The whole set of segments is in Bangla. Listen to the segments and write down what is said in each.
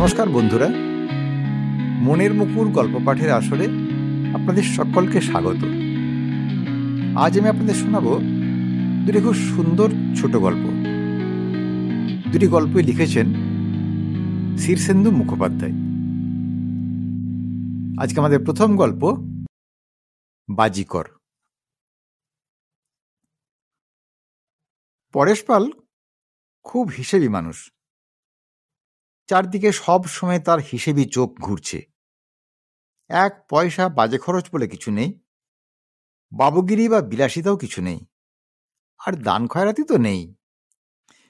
নমস্কার বন্ধুরা, মনের মুকুর গল্প পাঠের আসরে আপনাদের সকলকে স্বাগত। আজ আমি আপনাদের শোনাব দুটি খুব সুন্দর ছোট গল্প। দুটি গল্পই লিখেছেন শীর্ষেন্দু মুখোপাধ্যায়। আজকে আমাদের প্রথম গল্প বাজিকর। পরেশ পাল খুব হিসেবি মানুষ। চারদিকে সব সময় তার হিসেবি চোখ ঘুরছে। এক পয়সা বাজে খরচ বলে কিছু নেই, বাবুগিরি বা বিলাসিতাও কিছু নেই, আর দান খয়রাতি তো নেই।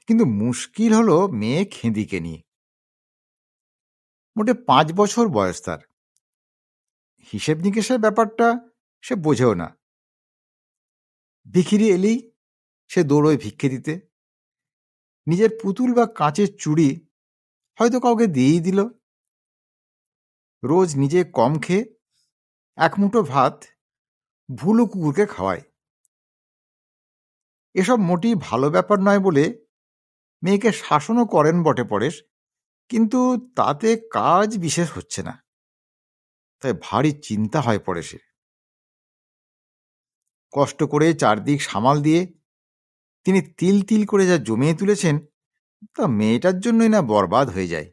কিন্তু মুশকিল হলো মেয়ে খেঁদিকে নিয়ে। মোটে 5 বছর বয়স তার। হিসেব নিকেশের ব্যাপারটা সে বোঝেও না। ভিখিরি এলেই সে দৌড়োয় ভিক্ষে দিতে। নিজের পুতুল বা কাঁচের চুড়ি হয়তো কাউকে দিয়েই দিল। রোজ নিজে কম খেয়ে এক মুঠো ভাত ভুলো কুকুরকে খাওয়ায়। এসব মোটেই ভালো ব্যাপার নয় বলে মেয়েকে শাসনও করেন বটে পরেশ, কিন্তু তাতে কাজ বিশেষ হচ্ছে না। তাই ভারী চিন্তা হয় পরেশের। কষ্ট করে চারদিক সামাল দিয়ে তিনি তিল তিল করে যা জমিয়ে তুলেছেন তা মেয়েটার জন্যই না বরবাদ হয়ে যায়।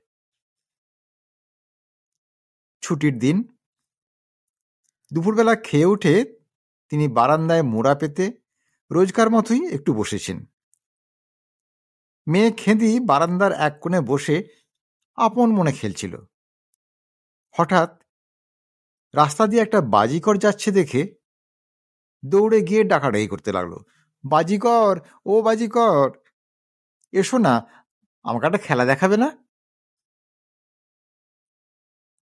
ছুটির দিন দুপুরবেলা খেয়ে উঠে তিনি বারান্দায় মোড়া পেতে রোজকার মতোই একটু বসেছেন। মেয়ে খেঁদি বারান্দার এক কোণে বসে আপন মনে খেলছিল। হঠাৎ রাস্তা দিয়ে একটা বাজিকর যাচ্ছে দেখে দৌড়ে গিয়ে ডাকাডাকি করতে লাগলো, বাজিকর, ও বাজিকর, এসো না, আমাকে একটা খেলা দেখাবে না?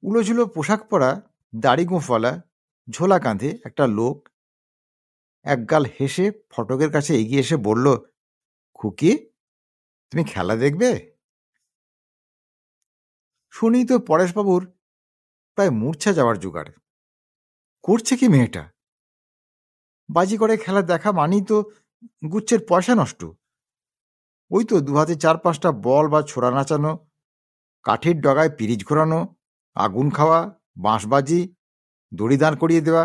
উলোঝুলো পোশাক পরা, দাড়ি গোঁফওয়ালা, ঝোলা কাঁধে একটা লোক একগাল হেসে ফটকের কাছে এগিয়ে এসে বলল, খুকি, তুমি খেলা দেখবে? শুনি তো পরেশবাবুর প্রায় মূর্ছা যাওয়ার জোগাড়। করছে কি মেয়েটা? বাজি করে খেলা দেখা মানেই তো গুচ্ছের পয়সা নষ্ট। ওই তো দু হাতে 4-5টা বল বা ছোড়া নাচানো, কাঠের ডগায় পিরিচ ঘোরানো, আগুন খাওয়া, বাঁশবাজি, দড়ি দাঁড় করিয়ে দেওয়া,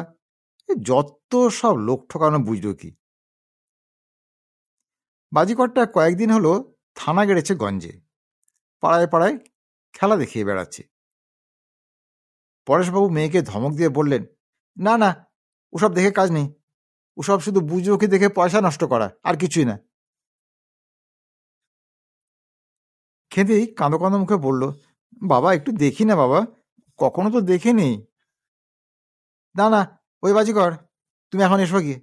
যত সব লোক ঠকানো বুঝল কি। বাজিকরটা কয়েকদিন হলো থানা গেড়েছে গঞ্জে, পাড়ায় পাড়ায় খেলা দেখিয়ে বেড়াচ্ছে। পরেশবাবু মেয়েকে ধমক দিয়ে বললেন, না না, ওসব দেখে কাজ নেই, ওসব শুধু বুঝোকে দেখে পয়সা নষ্ট করা, আর কিছুই না। খেতেই কাঁদো কাঁদো মুখে বলল, বাবা একটু দেখি না বাবা, কখনো তো দেখে নেই। না না, ওই বাজিকর, তুমি এখন এসো গিয়ে।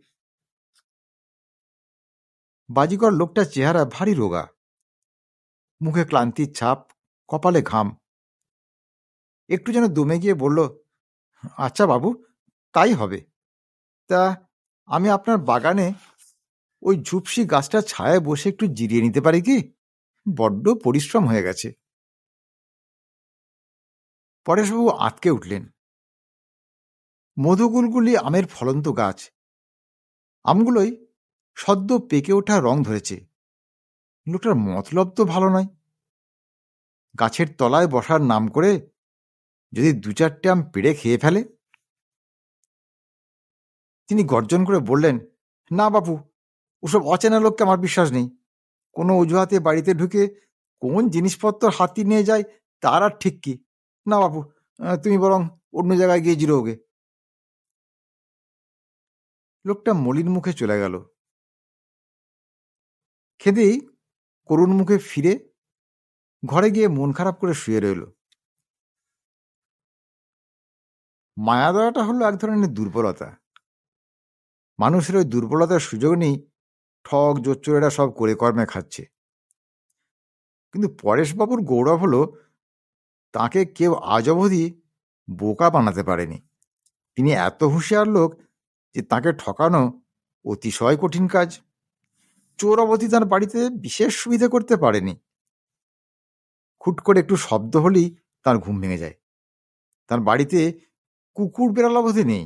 বাজিকর লোকটার চেহারা ভারী রোগা, মুখে ক্লান্তির ছাপ, কপালে ঘাম। একটু যেন দমে গিয়ে বলল, আচ্ছা বাবু, তাই হবে। তা আমি আপনার বাগানে ওই ঝুপসি গাছটার ছায়ায় বসে একটু জিরিয়ে নিতে পারি কি? বড্ড পরিশ্রম হয়ে গেছে। পরেশবাবু আঁতকে উঠলেন। মধুগুলগুলি আমের ফলন্ত গাছ। আমগুলোই সদ্য পেকে ওঠা রং ধরেছে। লোকটার মতলব তো ভালো নয়। গাছের তলায় বসার নাম করে যদি 2-4টে আম পেড়ে খেয়ে ফেলে। তিনি গর্জন করে বললেন, না বাপু, ওসব অচেনা লোককে আমার বিশ্বাস নেই। কোনো অজুহাতে বাড়িতে ঢুকে কোন জিনিসপত্র হাতি নিয়ে যায় তার আর ঠিক কি। না বাপু, তুমি বরং অন্য জায়গায় গিয়ে জিরোগে। লোকটা মলিন মুখে চলে গেল। খেতেই করুণ মুখে ফিরে ঘরে গিয়ে মন খারাপ করে শুয়ে রইল। মায়া দেওয়াটা হলো এক ধরনের দুর্বলতা। মানুষের ওই দুর্বলতার সুযোগ নেই ঠক জোচ্চোরেরা সব করে কর্মে খাচ্ছে। কিন্তু পরেশবাবুর গৌরব হলো তাকে কেউ আজ অবধি বোকা বানাতে পারেনি। তিনি এত হুঁশিয়ার লোক যে তাকে ঠকানো অতিশয় কঠিন কাজ। চোর অবধি তার বাড়িতে বিশেষ সুবিধা করতে পারেনি। খুট করে একটু শব্দ হলেই তার ঘুম ভেঙে যায়। তার বাড়িতে কুকুর বেড়াল অবধি নেই।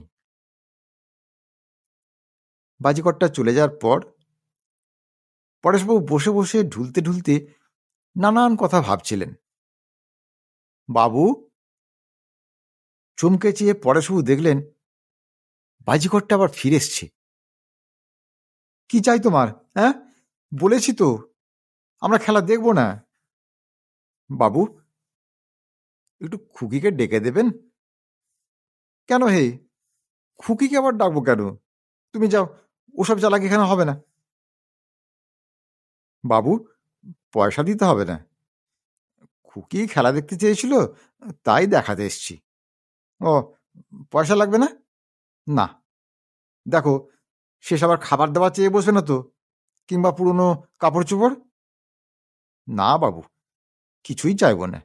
বাজিকরটা চলে যাওয়ার পর পরেশবাবু বসে বসে ঢুলতে ঢুলতে নানান কথা ভাবছিলেন। বাবু! চমকে চেয়ে পরেশবাবু দেখলেন বাজিকরটা আবার ফিরে এসছে। কি চাই তোমার? হ্যাঁ, বলেছি তো আমরা খেলা দেখব না। বাবু, একটু খুকিকে ডেকে দেবেন? কেন হে? খুকিকে আবার ডাকবো কেন? তুমি যাও, ওসব চালাকি এখানে হবে না। বাবু, পয়সা দিতে হবে না। খুকি খেলা দেখতে চেয়েছিল, তাই দেখাতে এসছি। ও, পয়সা লাগবে না? না। দেখো, শেষ আবার খাবার দাবার চেয়ে বসবে না তো, কিংবা পুরনো কাপড় চোপড়? না বাবু, কিছুই চাইব না।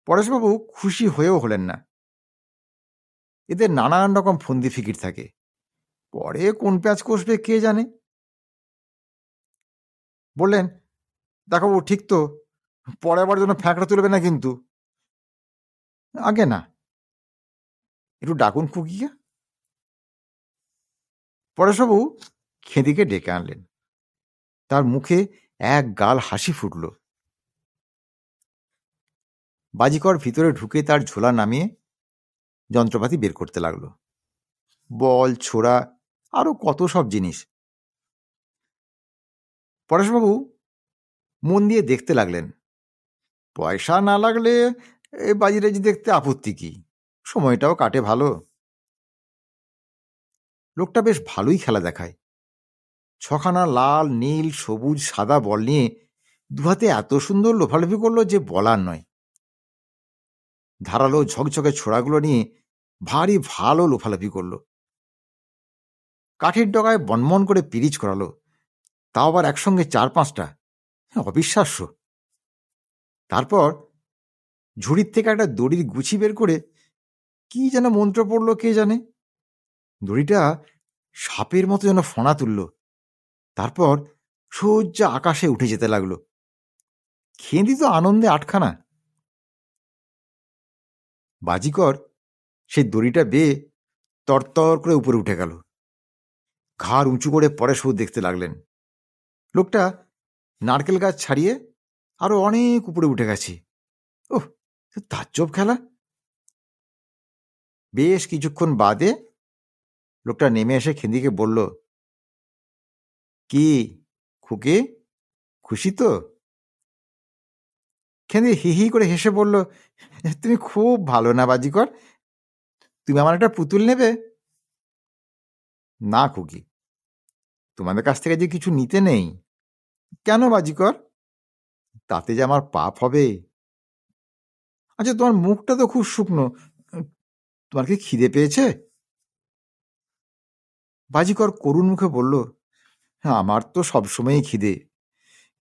পরেশবাবু খুশি হয়েও হলেন না। এদের নানান রকম ফন্দি ফিকির থাকে, পরে কোন প্যাঁচ কষবে কে জানে। বললেন, দেখো বাবু, ঠিক তো, পরে আবার যেন ফ্যাঁকড়া তুলবে না কিন্তু। আগে না, একটু ডাকুন খুকিকে। পরেশবাবু খেদিকে ডেকে আনলেন। তার মুখে এক গাল হাসি ফুটল। বাজিকর ভিতরে ঢুকে তার ঝোলা নামিয়ে যন্ত্রপাতি বের করতে লাগলো। বল, ছোড়া, আরো কত সব জিনিস। পরেশবাবু মন দিয়ে দেখতে লাগলেন। পয়সা না লাগলে এই বাজিরাজি দেখতে আপত্তি কি, সময়টাও কাটে ভালো। লোকটা বেশ ভালোই খেলা দেখায়। ছখানা লাল, নীল, সবুজ, সাদা বল নিয়ে দুহাতে এত সুন্দর লোফালোফি করলো যে বলার নয়। ধারালো ঝকঝকে ছোড়াগুলো নিয়ে ভারী ভালো লোফালাফি করলো। কাঠের ডগায় বনমন করে পিরিচ করালো, তাও আবার একসঙ্গে 4-5টা। অবিশ্বাস্য। তারপর ঝুড়ির থেকে একটা দড়ির গুছি বের করে কি যেন মন্ত্র পড়ল কে জানে। দড়িটা সাপের মতো যেন ফণা তুলল, তারপর সোজা আকাশে উঠে যেতে লাগলো। খেঁদি তো আনন্দে আটখানা। বাজিকর সেই দড়িটা বেয়ে তরতর করে উপরে উঠে গেল। ঘাড় উঁচু করে পরেশবাবু দেখতে লাগলেন। লোকটা নারকেল গাছ ছাড়িয়ে আরো অনেক উপরে উঠে গেছে। ওহ, তাজ্জব খেলা। বেশ কিছুক্ষণ বাদে লোকটা নেমে এসে খেন্দিকে বলল, কি খুকি, খুশি তো? খেন্দি হি হি করে হেসে বলল, তুমি খুব ভালো না বাজিকর, তুমি আমার একটা পুতুল নেবে? না খুকি, তোমাদের কাছ থেকে যে কিছু নিতে নেই। কেন বাজিকর? তাতে যে আমার পাপ হবে। আচ্ছা, তোমার মুখটা তো খুব শুকনো, তোমার কি খিদে পেয়েছে? বাজিকর করুণ মুখে বলল, আমার তো সবসময়ই খিদে,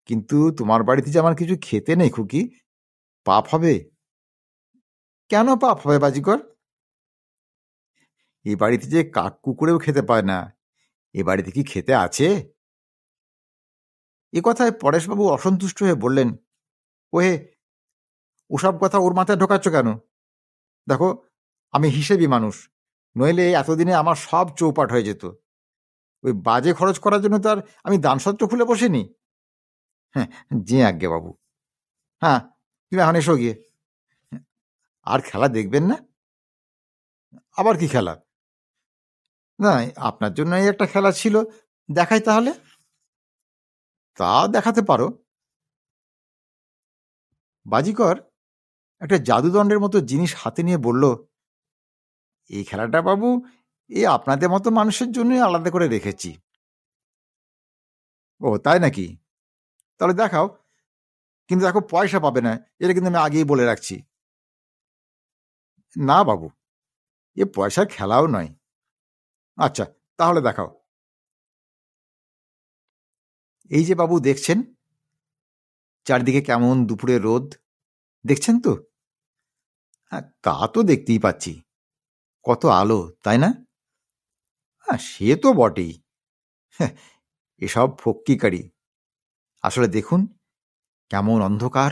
কিন্তু তোমার বাড়িতে যে আমার কিছু খেতে নেই খুকি, পাপ হবে। কেন পাপ হবে বাজিকর? এ বাড়িতে যে কাক কুকুরেও খেতে পায় না, এ বাড়িতে কি খেতে আছে? এ কথায় পরেশবাবু অসন্তুষ্ট হয়ে বললেন, ওহে, ওসব কথা ওর মাথায় ঢোকাচ্ছ কেন? দেখো, আমি হিসেবি মানুষ, নইলে এতদিনে আমার সব চৌপাট হয়ে যেত। ওই বাজে খরচ করার জন্য তো আর আমি দানসত্র খুলে বসিনি। হ্যাঁ, যে আজ্ঞে বাবু। হ্যাঁ, তুমি এখন এসো গিয়ে। আর খেলা দেখবেন না? আবার কি খেলা? না, আপনার জন্য এই একটা খেলা ছিল, দেখাই তাহলে। তা দেখাতে পারো। বাজিকর একটা জাদুদণ্ডের মতো জিনিস হাতে নিয়ে বলল, এই খেলাটা বাবু এই আপনাদের মতো মানুষের জন্যই আলাদা করে রেখেছি। ও তাই নাকি? তাহলে দেখাও, কিন্তু দেখো পয়সা পাবে না, এটা কিন্তু আমি আগেই বলে রাখছি। না বাবু, এ পয়সার খেলাও নয়। আচ্ছা, তাহলে দেখাও। এই যে বাবু দেখছেন, চারদিকে কেমন দুপুরে রোদ, দেখছেন তো? হ্যাঁ, তা তো দেখতেই পাচ্ছি, কত আলো, তাই না? হ্যাঁ, সে তো বটেই। হ্যাঁ, এসব ফক্কিকারি। আসলে দেখুন কেমন অন্ধকার।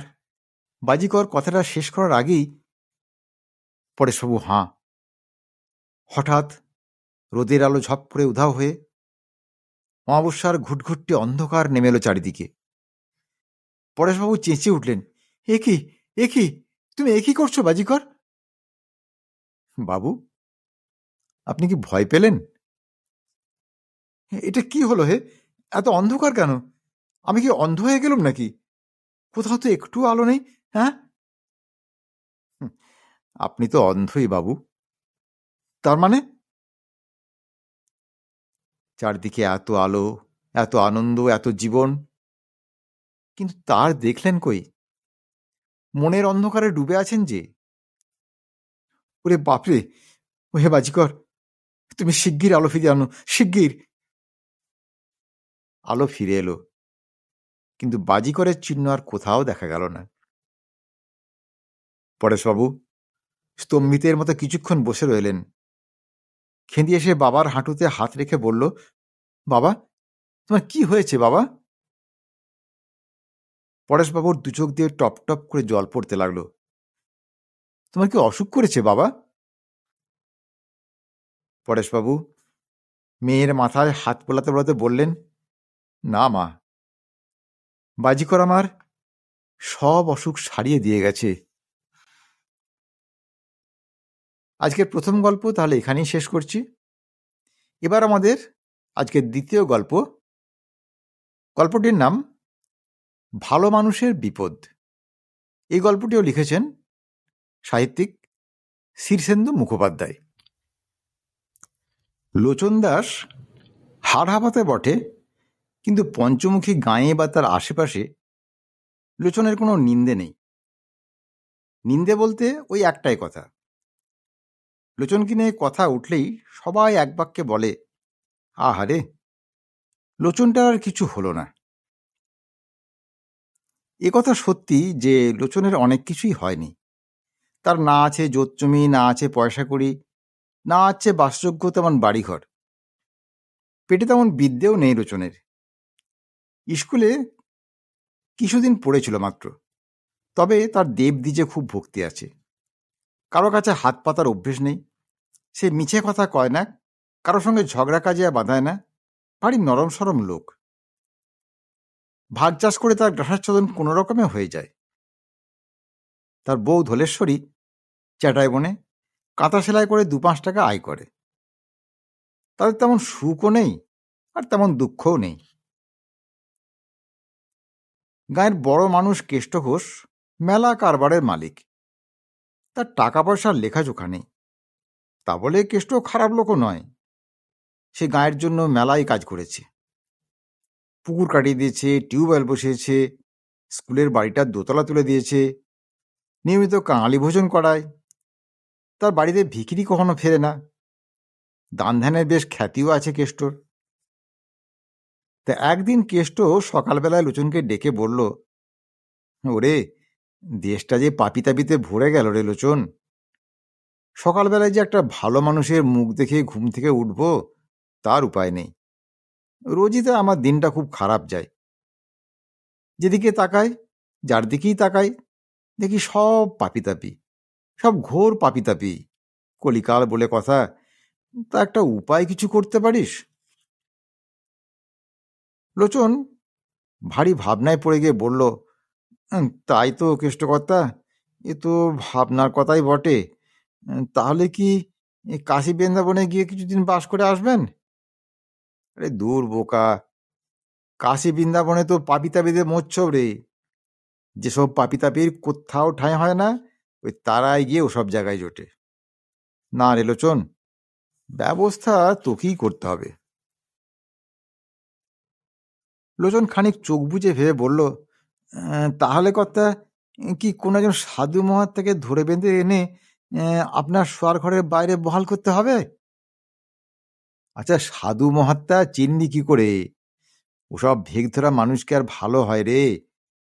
বাজিকর কথাটা শেষ করার আগেই পরেশবাবু হাঁ। হঠাৎ রোদের আলো ঝপ করে উধাও হয়ে অমাবস্যার ঘুটঘুটে অন্ধকার নেমে এলো চারিদিকে। পরেশবাবু চেঁচিয়ে উঠলেন, এ কি, এ কি, তুমি এ কি করছো বাজিকর? বাবু, আপনি কি ভয় পেলেন? এটা কি হলো হে? এত অন্ধকার কেন? আমি কি অন্ধ হয়ে গেলাম নাকি? কোথাও তো একটু আলো নেই। হ্যাঁ, আপনি তো অন্ধই বাবু। তার মানে? চারদিকে এত আলো, এত আনন্দ, এত জীবন, কিন্তু তার দেখলেন কই? মনের অন্ধকারে ডুবে আছেন যে। ওরে বাপরে! ওহে বাজিকর, তুমি শিগগির আলো ফিরিয়ে আনো, শিগগির। আলো ফিরে এলো, কিন্তু বাজিকরের চিহ্ন আর কোথাও দেখা গেল না। পরেশবাবু স্তম্ভিতের মতো কিছুক্ষণ বসে রইলেন। খেঁদিয়ে এসে বাবার হাঁটুতে হাত রেখে বলল, বাবা, তোমার কি হয়েছে বাবা? পরেশবাবুর দু চোখ দিয়ে টপ টপ করে জল পড়তে লাগলো। তোমার কি অসুখ করেছে বাবা? পরেশবাবু মেয়ের মাথায় হাত বোলাতে বোলাতে বললেন, না মা, বাজিকর আমার সব অসুখ সারিয়ে দিয়ে গেছে। আজকের প্রথম গল্প তাহলে এখানেই শেষ করছি। এবার আমাদের আজকের দ্বিতীয় গল্প। গল্পটির নাম ভালো মানুষের বিপদ। এই গল্পটিও লিখেছেন সাহিত্যিক শীর্ষেন্দু মুখোপাধ্যায়। লোচন দাস হাড়হাবাতে বটে, কিন্তু পঞ্চমুখী গাঁয়ে বা তার আশেপাশে লোচনের কোনো নিন্দে নেই। নিন্দে বলতে ওই একটাই কথা, লোচনকে নিয়ে কথা উঠলেই সবাই এক বাক্যে বলে, আহারে, লোচনটার আর কিছু হলো না। এ কথা সত্যি যে লোচনের অনেক কিছুই হয়নি। তার না আছে জোতজমি, না আছে পয়সা কড়ি, না আছে বাসযোগ্য তেমন বাড়িঘর, পেটে তেমন বিদ্যেও নেই লোচনের। স্কুলে কিছুদিন পড়েছিল মাত্র, তবে তার দেবদ্বিজে খুব ভক্তি আছে। কারো কাছে হাত পাতার অভ্যেস নেই। সে মিছে কথা কয় না, কারো সঙ্গে ঝগড়া কাজিয়া বাঁধায় না, ভারী নরম সরম লোক। ভাগ চাষ করে তার গ্রাসাচ্ছাদন কোনো রকমে হয়ে যায়। তার বউ ধলেশ্বরী চ্যাটায় বনে কাঁথা সেলাই করে 2-5 টাকা আয় করে। তাদের তেমন সুখও নেই, আর তেমন দুঃখও নেই। গায়ের বড় মানুষ কেষ্ট ঘোষ মেলা কারবারের মালিক। তার টাকা পয়সার লেখাজোখা নেই। তা বলে কেষ্ট খারাপ লোকও নয়। সে গায়ের জন্য মেলায় কাজ করেছে, পুকুর কাটিয়ে দিয়েছে, টিউবওয়েল বসিয়েছে, স্কুলের বাড়িটা দোতলা তুলে দিয়েছে, নিয়মিত কাঙালি ভোজন করায়। তার বাড়িতে ভিখিরি কখনো ফেরে না। দান ধ্যানের বেশ খ্যাতিও আছে কেষ্টর। তা একদিন কেষ্ট সকালবেলায় লোচনকে ডেকে বলল, ওরে, দেশটা যে পাপিতাপিতে ভরে গেল রে লোচন। সকালবেলায় যে একটা ভালো মানুষের মুখ দেখে ঘুম থেকে উঠবো তার উপায় নেই। রোজই তো আমার দিনটা খুব খারাপ যায়। যেদিকে তাকাই, যার দিকেই তাকাই, দেখি সব পাপিতাপি, সব ঘোর পাপিতাপি। কলিকাল বলে কথা, তা একটা উপায় কিছু করতে পারিস? লোচন ভারী ভাবনায় পড়ে গিয়ে বলল, তাই তো কেষ্টকর্তা, এ তো ভাবনার কথাই বটে। তাহলে কি কাশী বৃন্দাবনে গিয়ে কিছুদিন বাস করে আসবেন? আরে দূর বোকা, কাশী বৃন্দাবনে তো পাপিতাপিদের মোচ্ছব রে। যেসব পাপিতাপির কোথাও ঠাঁই হয় না, ওই তারাই গিয়ে ওসব জায়গায় জোটে। না রে লোচন, ব্যবস্থা তোকেই করতে হবে। লোচন খানিক চোখ বুজে ভেবে বলল, তাহলে কর্তা, কি কোনো একজন সাধু মহাত্মাকে ধরে বেঁধে এনে আপনার শোয়ার ঘরের বাইরে বহাল করতে হবে? আচ্ছা, সাধু মহাত্মা চিনলি কি করে? ওসব ভেগ ধরা মানুষকে আর ভালো হয় রে?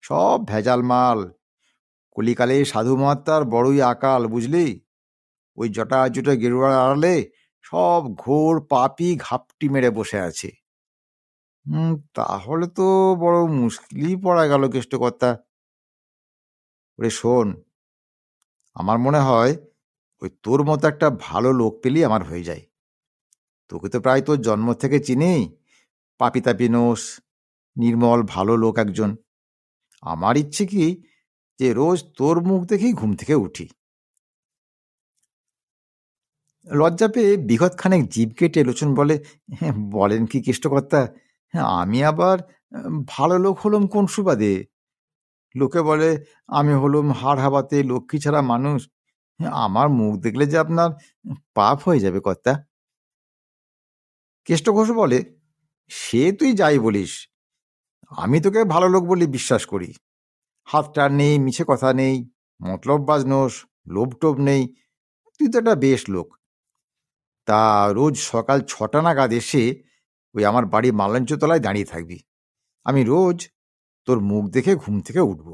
সব ভেজাল মাল। কলিকালে সাধু মহাত্মার বড়ই আকাল, বুঝলি? ওই জটা জুটো গেরুয়ার আড়ালে সব ঘোর পাপি ঘাপটি মেরে বসে আছে। তাহলে তো বড় মুশকিলই পড়া গেল কেষ্টকর্তা। ওরে শোন, আমার মনে হয় ওই তোর মতো একটা ভালো লোক পেলেই আমার হয়ে যায়। তোকে তো প্রায় তোর জন্ম থেকে চিনি, পাপিতাপি নোস, নির্মল ভালো লোক একজন। আমার ইচ্ছে কি যে রোজ তোর মুখ দেখেই ঘুম থেকে উঠি। লজ্জা পেয়ে বিগত খানেক জিভ কেটে লোচন বলে, হ্যাঁ বলেন কি কেষ্টকর্তা, হ্যাঁ আমি আবার ভালো লোক হলুম কোন সুবাদে? লোকে বলে আমি হলুম হাড় হাবাতে লক্ষ্মী ছাড়া মানুষ। হ্যাঁ, আমার মুখ দেখলে যে আপনার পাপ হয়ে যাবে কর্তা। কেষ্ট ঘোষ বলে, সে তুই যাই বলিস, আমি তোকে ভালো লোক বলে বিশ্বাস করি। হাত টার নেই, মিছে কথা নেই, মতলববাজ নোস, লোভ টোভ নেই, তুই তো একটা বেশ লোক। তা রোজ সকাল 6টা নাগাদ এসে ওই আমার বাড়ি মালঞ্চতলায় দাঁড়িয়ে থাকবি। আমি রোজ তোর মুখ দেখে ঘুম থেকে উঠব,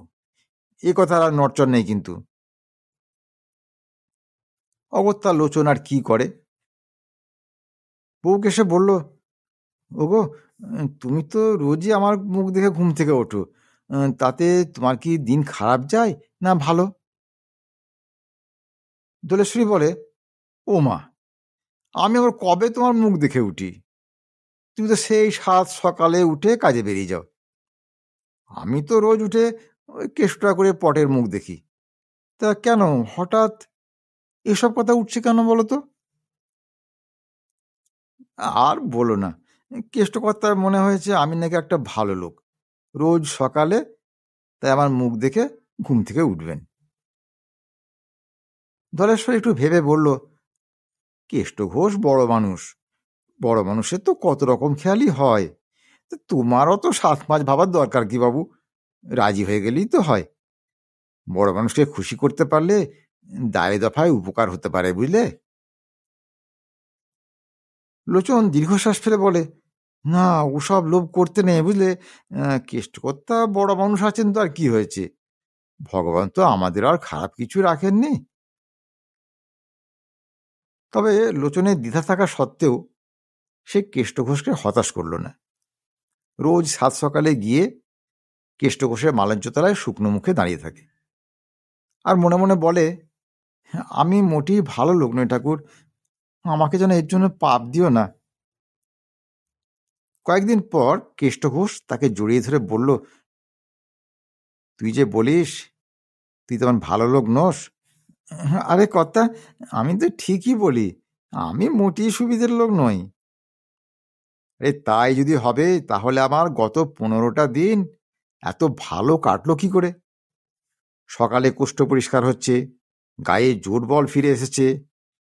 এ কথা আর নড়চড় নেই কিন্তু। অগত্যা লোচন আর কি করে। বউকে সে বলল, ওগো তুমি তো রোজই আমার মুখ দেখে ঘুম থেকে ওঠো, তাতে তোমার কি দিন খারাপ যায় না ভালো? দোলেশ্বরী বলে, ও মা, আমি আবার কবে তোমার মুখ দেখে উঠি? তুমি তো সেই 7 সকালে উঠে কাজে বেরিয়ে যাও। আমি তো রোজ উঠে ওই কেষ্টটা করে পটের মুখ দেখি। তা কেন হঠাৎ এসব কথা উঠছে কেন বলো তো? আর বলো না, কেষ্টকর্তার মনে হয়েছে আমি নাকি একটা ভালো লোক, রোজ সকালে তাই আমার মুখ দেখে ঘুম থেকে উঠবেন। ধলেশ্বর একটু ভেবে বলল, কেষ্ট ঘোষ বড় মানুষ, বড় মানুষের তো কত রকম খেয়ালই হয়, তোমারও তো 7 মাস ভাবার দরকার কি বাবু, রাজি হয়ে গেলেই তো হয়। বড় মানুষকে খুশি করতে পারলে দায়ে দফায় উপকার হতে পারে, বুঝলে? লোচন দীর্ঘশ্বাস ফেলে বলে, না ওসব লোভ করতে নেই বুঝলে, কেষ্টকর্তা বড় মানুষ আছেন তো আর কি হয়েছে, ভগবান তো আমাদের আর খারাপ কিছু রাখেননি। তবে লোচনের দ্বিধা থাকা সত্ত্বেও সে কেষ্টঘোষকে হতাশ করল না। রোজ 7 সকালে গিয়ে কেষ্টঘোষের মালঞ্চতলায় শুকনো মুখে দাঁড়িয়ে থাকে আর মনে মনে বলে, আমি মোটেই ভালো লোক নই ঠাকুর, আমাকে যেন এর জন্য পাপ দিও না। কয়েকদিন পর কেষ্টঘোষ তাকে জড়িয়ে ধরে বলল, তুই যে বলিস তুই তেমন ভালো লোক নোস, আরে কর্তা আমি তো ঠিকই বলি, আমি মোটেই সুবিধের লোক নই। আরে তাই যদি হবে তাহলে আমার গত 15টা দিন এত ভালো কাটলো কি করে? সকালে কোষ্ঠ পরিষ্কার হচ্ছে, গায়ে জোর বল ফিরে এসেছে,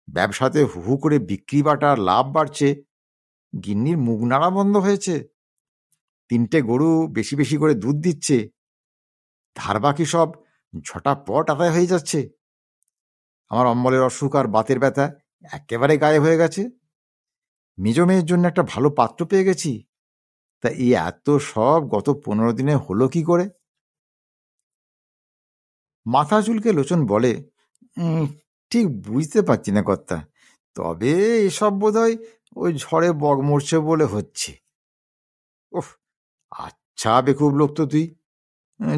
ব্যবসাতে হু হু করে বিক্রি বাটার লাভ বাড়ছে, গিন্নির মুখ নাড়া বন্ধ হয়েছে, 3টে গরু বেশি বেশি করে দুধ দিচ্ছে, ধার বাকি সব ঝটাপট আদায় হয়ে যাচ্ছে, আমার অম্বলের অসুখ আর বাতের ব্যথা একেবারে গায়েব হয়ে গেছে, মেজ মেয়ের জন্য একটা ভালো পাত্র পেয়ে গেছি। তা এই এত সব গত 15 দিনে হলো কি করে? মাথা চুলকে লোচন বলে, ঠিক বুঝতে পারছি না কর্তা, তবে এসব বোধহয় ওই ঝড়ে বগ মরছে বলে হচ্ছে। ওহ, আচ্ছা বেকুব লোক তো তুই।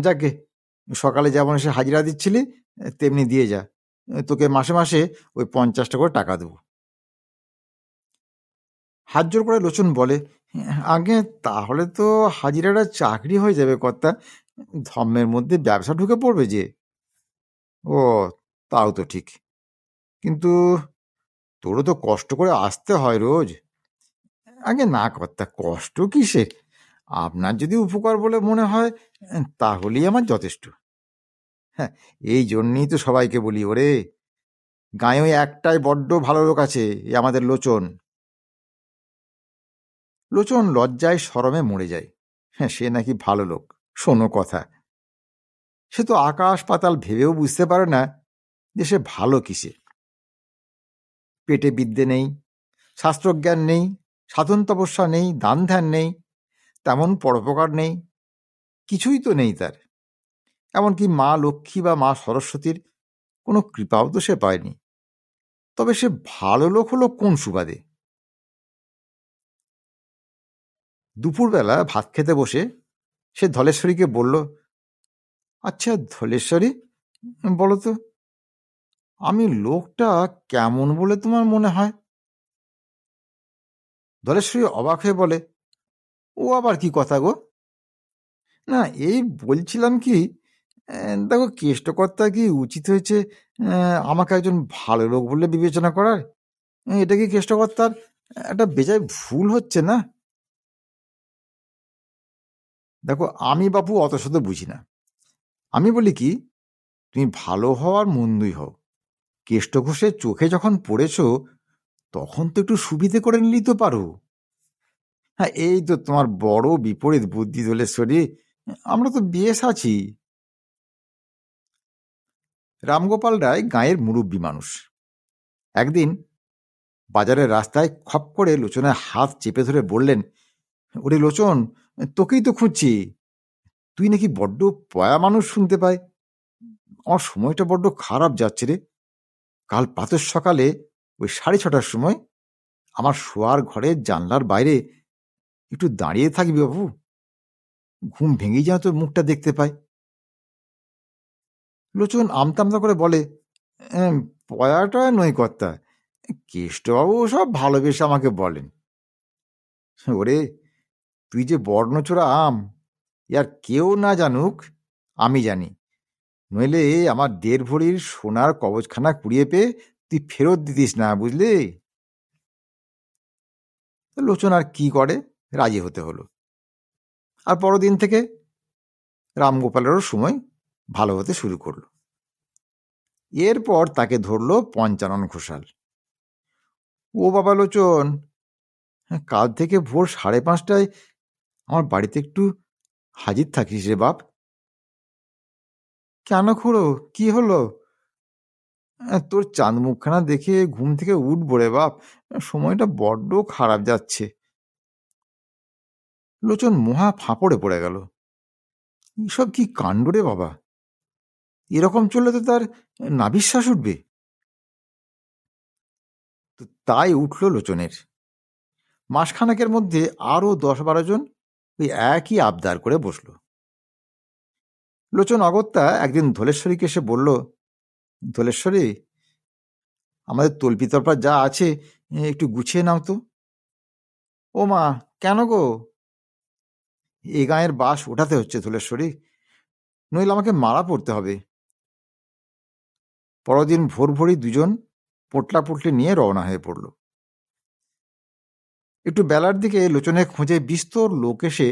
যাকে সকালে যেমন এসে হাজিরা দিচ্ছিলি তেমনি দিয়ে যা, তোকে মাসে মাসে ওই 50টা করে টাকা দেবো। হাত জোর করে লোচন বলে, আগে তাহলে তো হাজিরাটা চাকরি হয়ে যাবে কর্তা, ধর্মের মধ্যে ব্যবসা ঢুকে পড়বে যে। ও, তাও তো ঠিক, কিন্তু তোরও তো কষ্ট করে আসতে হয় রোজ। আগে না কর্তা, কষ্ট কিসের, আপনার যদি উপকার বলে মনে হয় তাহলেই আমার যথেষ্ট। হ্যাঁ, এই জন্যই তো সবাইকে বলি, ওরে গাঁয়ে ওই একটাই বড্ড ভালো লোক আছে, এ আমাদের লোচন। লোচন লজ্জায় শরমে মরে যায়। হ্যাঁ, সে নাকি ভালো লোক, শোনো কথা। সে তো আকাশ পাতাল ভেবেও বুঝতে পারে না যে সে ভালো কিসে। পেটে বিদ্যে নেই, শাস্ত্রজ্ঞান নেই, সাধন তপস্যা নেই, দান ধ্যান নেই, তেমন পরোপকার নেই, কিছুই তো নেই তার। এমনকি মা লক্ষ্মী বা মা সরস্বতীর কোনো কৃপাও তো সে পায়নি। তবে সে ভালো লোক হলো কোন সুবাদে? দুপুরবেলা ভাত খেতে বসে সে ধলেশ্বরীকে বলল, আচ্ছা ধলেশ্বরী, বলো তো আমি লোকটা কেমন বলে তোমার মনে হয়? ধলেশ্বরী অবাক হয়ে বলে, ও আবার কি কথা গো? না এই বলছিলাম কি, দেখো, কেষ্টকর্তা কি উচিত হয়েছে আমাকে একজন ভালো লোক বলে বিবেচনা করার? এটা কি কেষ্টকর্তার একটা বেজায় ভুল হচ্ছে না? দেখো, আমি বাপু অত শত বুঝি না। আমি বলি কি, তুমি ভালো হও আর মন্দই হও, কেষ্টঘোষের চোখে যখন পড়েছো তখন তো একটু সুবিধে করে নিলেই তো পারো। হ্যাঁ, এই তো তোমার বড় বিপরীত বুদ্ধি দোলেশ্বরী। আমরা তো বেশ আছি। রামগোপাল রায় গাঁয়ের মুরব্বী মানুষ। একদিন বাজারের রাস্তায় খপ করে লোচনের হাত চেপে ধরে বললেন, ওরে লোচন, তোকেই তো খুঁজছি। তুই নাকি বড্ড পয়া মানুষ শুনতে পাই। আমার সময়টা বড্ড খারাপ যাচ্ছে রে। কাল প্রাতঃ সকালে ওই 6:30টার সময় আমার শোয়ার ঘরের জানলার বাইরে একটু দাঁড়িয়ে থাকবি বাবু। ঘুম ভেঙেই যেন তোর মুখটা দেখতে পাই। লোচন আমতামতা করে বলে, পয়াটা নই কর্তা, কেষ্টবাবু সব ভালোবেসে আমাকে বলেন। ওরে, তুই যে বর্ণচোরা আম, ইয়ার কেউ না জানুক, আমি জানি। নইলে আমার 1.5 ভরির সোনার কবচখানা কুড়িয়ে পেয়ে তুই ফেরত দিতিস না, বুঝলি? লোচন আর কি করে, রাজি হতে হলো। আর পরদিন থেকে রামগোপালেরও সময় ভালো হতে শুরু করলো। এরপর তাকে ধরলো পঞ্চানন ঘোষাল। ও বাবা লোচন, কাল থেকে ভোর 5:30টায় আমার বাড়িতে একটু হাজির থাকিস রে বাপ। কেন খুড়ো, কি হলো? তোর চাঁদ মুখখানা দেখে ঘুম থেকে উঠবো রে বাপ, সময়টা বড্ড খারাপ যাচ্ছে। লোচন মহা ফাঁপড়ে পড়ে গেল। এসব কি কাণ্ড রে বাবা! এরকম চললে তো তার নাভিশ্বাস উঠবে। তাই উঠল লোচনের। মাসখানেকের মধ্যে আরো 10-12 জন ওই একই আবদার করে বসল। লোচন অগত্যা একদিন ধলেশ্বরীকে এসে বলল, ধলেশ্বরী, আমাদের তল্পিতল্পা যা আছে একটু গুছিয়ে নাও তো। ও মা, কেন গো? এ গাঁয়ের বাস ওঠাতে হচ্ছে ধলেশ্বরী, নইলে আমাকে মারা পড়তে হবে। পরদিন ভোর ভোরই দুজন পোটলা পুটলি নিয়ে রওনা হয়ে পড়ল। একটু বেলার দিকে লোচনের খোঁজে বিস্তর লোক এসে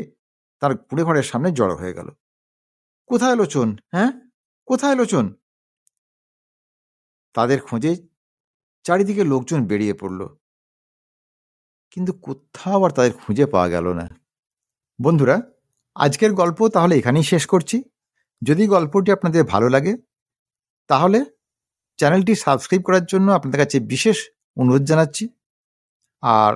তার কুড়ে ঘরের সামনে জড়ো হয়ে গেল। কোথায় লোচন? হ্যাঁ, কোথায় লোচন? তাদের খোঁজে চারিদিকে লোকজন বেরিয়ে পড়ল, কিন্তু কোথাও আর তাদের খুঁজে পাওয়া গেল না। বন্ধুরা, আজকের গল্প তাহলে এখানেই শেষ করছি। যদি গল্পটি আপনাদের ভালো লাগে তাহলে চ্যানেলটি সাবস্ক্রাইব করার জন্য আপনাদের কাছে বিশেষ অনুরোধ জানাচ্ছি। আর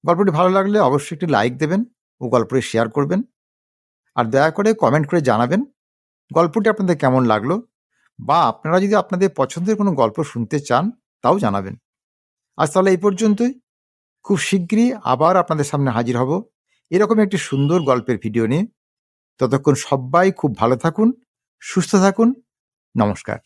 গল্পটি ভালো লাগলে অবশ্যই একটি লাইক দেবেন ও গল্পটি শেয়ার করবেন। আর দয়া করে কমেন্ট করে জানাবেন গল্পটি আপনাদের কেমন লাগলো, বা আপনারা যদি আপনাদের পছন্দের কোনো গল্প শুনতে চান তাও জানাবেন। আজ তাহলে এই পর্যন্তই। খুব শীঘ্রই আবার আপনাদের সামনে হাজির হব এরকম একটি সুন্দর গল্পের ভিডিও নিয়ে। ততক্ষণ সবাই খুব ভালো থাকুন, সুস্থ থাকুন। নমস্কার।